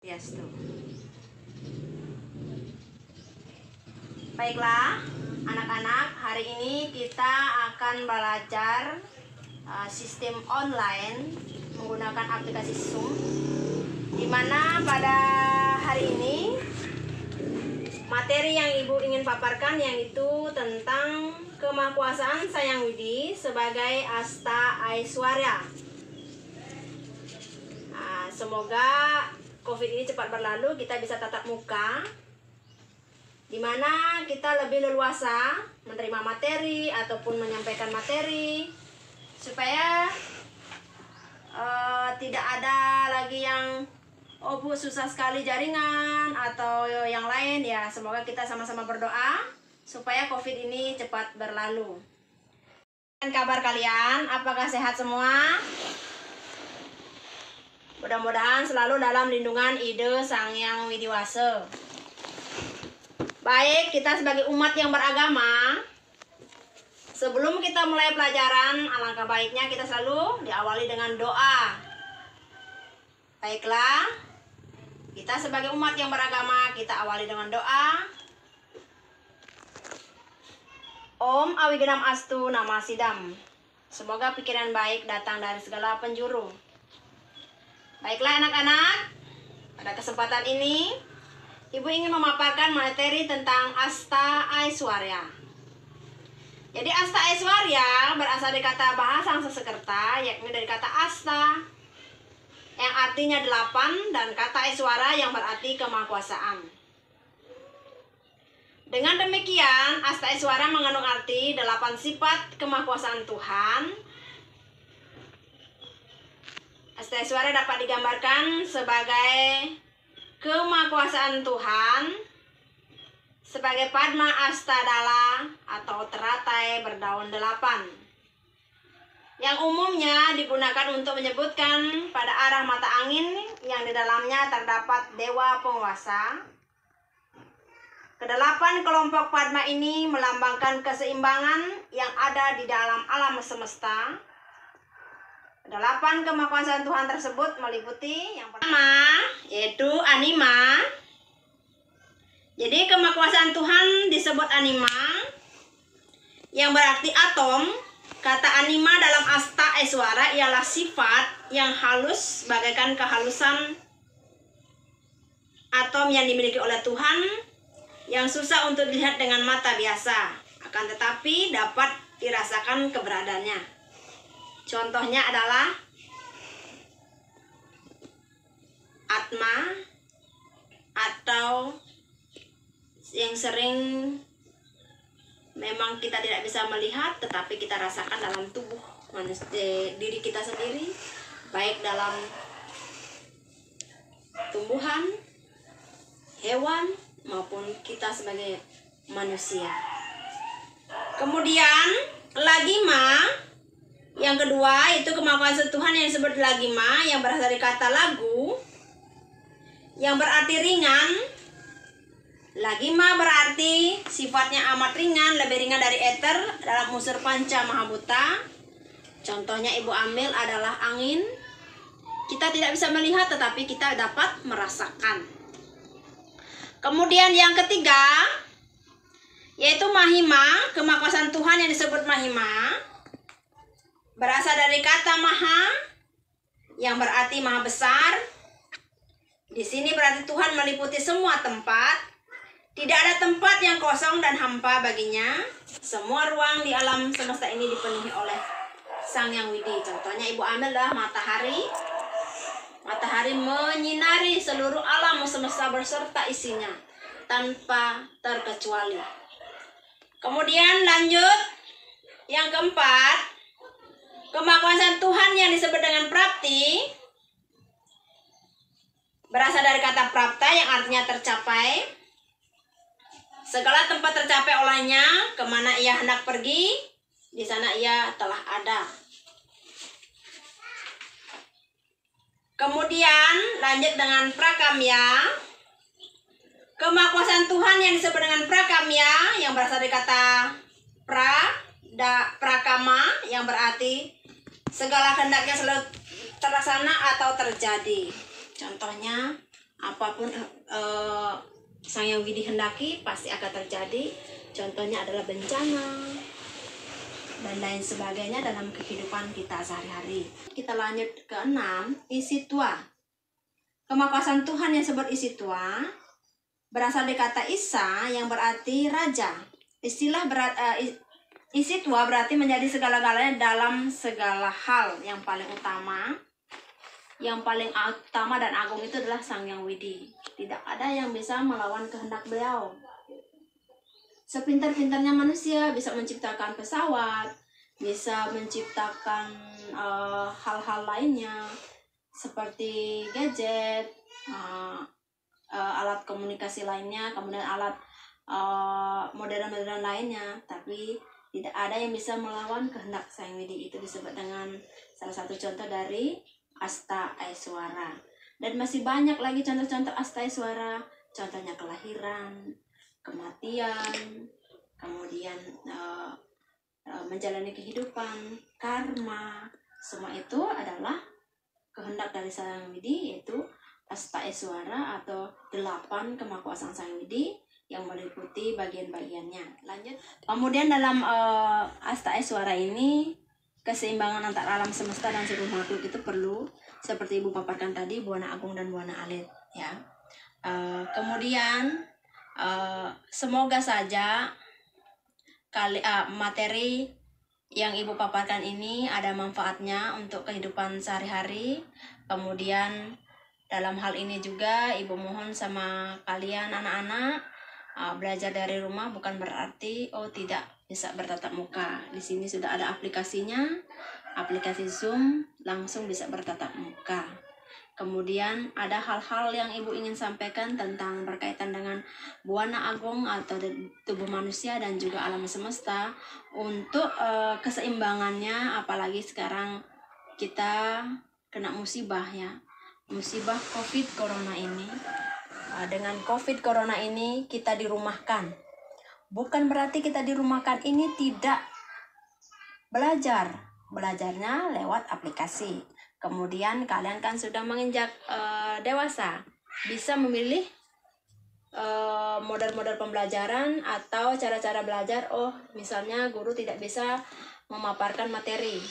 Yes, tuh. Baiklah, anak-anak, hari ini kita akan belajar sistem online menggunakan aplikasi Zoom, di mana pada hari ini materi yang Ibu ingin paparkan yaitu tentang kemahkuasaan Sang Widi sebagai Asta Aishwarya. Semoga COVID ini cepat berlalu, kita bisa tatap muka, di mana kita lebih leluasa menerima materi ataupun menyampaikan materi, supaya tidak ada lagi yang Bu susah sekali jaringan atau yang lain ya. Semoga kita sama-sama berdoa supaya COVID ini cepat berlalu. Dan kabar kalian, apakah sehat semua? Mudah-mudahan selalu dalam lindungan ide Sang Hyang Widi Wasa. Baik, kita sebagai umat yang beragama, sebelum kita mulai pelajaran, alangkah baiknya kita selalu diawali dengan doa. Baiklah, kita sebagai umat yang beragama, kita awali dengan doa. Om Awigenam Astu Nama Sidam. Semoga pikiran baik datang dari segala penjuru. Baiklah anak-anak, pada kesempatan ini Ibu ingin memaparkan materi tentang Asta Aishwarya. Jadi Asta Aishwarya berasal dari kata bahasa Sanskerta, yakni dari kata Asta yang artinya 8 dan kata Aishwarya yang berarti kemahkuasaan. Dengan demikian, Asta Aishwarya mengandung arti 8 sifat kemahkuasaan Tuhan. Asta Aishwarya dapat digambarkan sebagai kemahkuasaan Tuhan, sebagai Padma Astadala atau teratai berdaun 8, yang umumnya digunakan untuk menyebutkan pada arah mata angin yang di dalamnya terdapat dewa penguasa. Kedelapan kelompok Padma ini melambangkan keseimbangan yang ada di dalam alam semesta. 8 kemahkuasaan Tuhan tersebut meliputi yang pertama yaitu anima. Jadi kemahkuasaan Tuhan disebut anima, yang berarti atom. Kata anima dalam Asta Aishwarya ialah sifat yang halus bagaikan kehalusan atom yang dimiliki oleh Tuhan, yang susah untuk dilihat dengan mata biasa, akan tetapi dapat dirasakan keberadaannya. Contohnya adalah Atma, atau yang sering memang kita tidak bisa melihat tetapi kita rasakan dalam tubuh diri kita sendiri, baik dalam tumbuhan, hewan, maupun kita sebagai manusia. Kemudian lagima, yang kedua itu kemahkuasaan Tuhan yang disebut lagima, yang berasal dari kata lagu yang berarti ringan. Lagima berarti sifatnya amat ringan, lebih ringan dari eter dalam unsur panca mahabhuta. Contohnya Ibu ambil adalah angin. Kita tidak bisa melihat tetapi kita dapat merasakan. Kemudian yang ketiga yaitu mahima, kemahkuasaan Tuhan yang disebut mahima, berasal dari kata maha yang berarti maha besar. Di sini berarti Tuhan meliputi semua tempat. Tidak ada tempat yang kosong dan hampa baginya. Semua ruang di alam semesta ini dipenuhi oleh Sang Hyang Widi. Contohnya Ibu ambil adalah matahari. Matahari menyinari seluruh alam semesta berserta isinya tanpa terkecuali. Kemudian lanjut yang keempat Kemakuasaan Tuhan yang disebut dengan prapti berasal dari kata prapta yang artinya tercapai. Segala tempat tercapai olehnya, kemana ia hendak pergi, di sana ia telah ada. Kemudian lanjut dengan prakamya. Kemakuasaan Tuhan yang disebut dengan prakamya yang berasal dari kata prakama yang berarti segala kehendaknya selalu terlaksana atau terjadi. Contohnya apapun Sang Yang Widi hendaki pasti akan terjadi. Contohnya adalah bencana dan lain sebagainya dalam kehidupan kita sehari-hari. Kita lanjut ke 6, isi tua. Kemakuasaan Tuhan yang disebut isi tua berasal dari kata Isa yang berarti raja. Istilah isi tua berarti menjadi segala-galanya dalam segala hal. Yang paling utama dan agung itu adalah Sang Yang Widi. Tidak ada yang bisa melawan kehendak beliau. Sepintar-pintarnya manusia bisa menciptakan pesawat, bisa menciptakan hal-hal lainnya seperti gadget, alat komunikasi lainnya, kemudian alat modern-modern lainnya, tapi tidak ada yang bisa melawan kehendak Sang Widi. Itu disebut dengan salah satu contoh dari Asta Aiswara. Dan masih banyak lagi contoh-contoh Asta Aiswara. Contohnya kelahiran, kematian, kemudian menjalani kehidupan, karma. Semua itu adalah kehendak dari Sang Widi, yaitu Asta Aiswara atau 8 kemakuasaan Sang Widi yang meliputi bagian-bagiannya. Lanjut. Kemudian dalam Asta Aiswara ini keseimbangan antara alam semesta dan seluruh makhluk itu perlu, seperti Ibu paparkan tadi, Buana Agung dan Buana Alit, ya. Kemudian semoga saja materi yang Ibu paparkan ini ada manfaatnya untuk kehidupan sehari-hari. Kemudian dalam hal ini juga Ibu mohon sama kalian anak-anak, belajar dari rumah bukan berarti tidak bisa bertatap muka. Di sini sudah ada aplikasinya, aplikasi Zoom, langsung bisa bertatap muka. Kemudian ada hal-hal yang Ibu ingin sampaikan tentang berkaitan dengan Buana Agung atau tubuh manusia dan juga alam semesta untuk keseimbangannya, apalagi sekarang kita kena musibah, ya. Musibah COVID Corona ini. Dengan COVID Corona ini kita dirumahkan. Bukan berarti kita dirumahkan ini tidak belajar. Belajarnya lewat aplikasi. Kemudian kalian kan sudah menginjak dewasa. Bisa memilih model-model pembelajaran atau cara-cara belajar. Misalnya guru tidak bisa memaparkan materi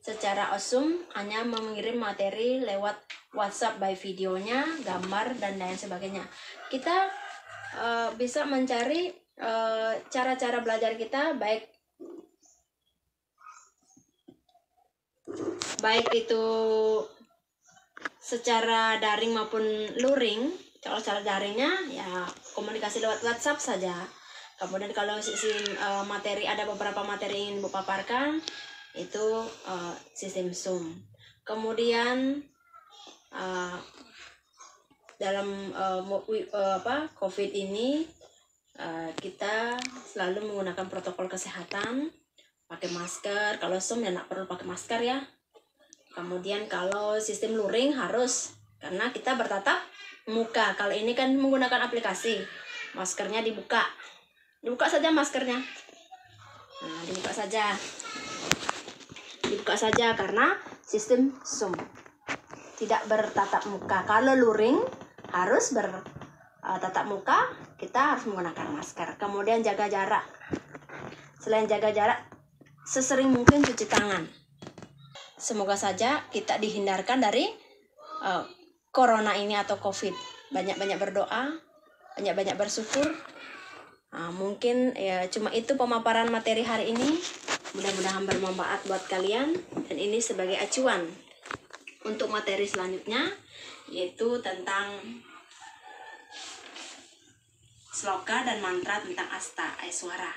secara osum, hanya mengirim materi lewat WhatsApp by videonya, gambar, dan lain sebagainya. Kita bisa mencari cara-cara belajar kita, baik itu secara daring maupun luring. Kalau secara daringnya ya komunikasi lewat WhatsApp saja. Kemudian kalau sisi materi, ada beberapa materi yang Ibu paparkan, itu sistem Zoom. Kemudian dalam COVID ini kita selalu menggunakan protokol kesehatan, pakai masker. Kalau Zoom ya nggak perlu pakai masker, ya. Kemudian kalau sistem luring harus, karena kita bertatap muka. Kalau ini kan menggunakan aplikasi, maskernya dibuka saja maskernya. Nah, dibuka saja karena sistem Zoom tidak bertatap muka. Kalau luring harus bertatap muka, kita harus menggunakan masker. Kemudian jaga jarak. Selain jaga jarak, sesering mungkin cuci tangan. Semoga saja kita dihindarkan dari corona ini atau COVID. Banyak-banyak berdoa, banyak-banyak bersyukur. Mungkin ya cuma itu pemaparan materi hari ini. Mudah-mudahan bermanfaat buat kalian, dan ini sebagai acuan untuk materi selanjutnya, yaitu tentang sloka dan mantra tentang Asta Aiswara.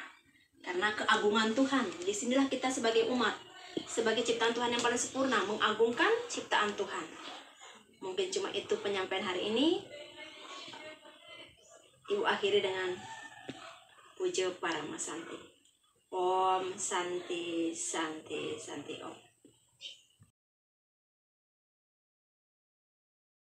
Karena keagungan Tuhan, disinilah kita sebagai umat sebagai ciptaan Tuhan yang paling sempurna, mengagungkan ciptaan Tuhan. Mungkin cuma itu penyampaian hari ini. Ibu akhiri dengan puja Parama Santi. Om Santi Santi Santi Om.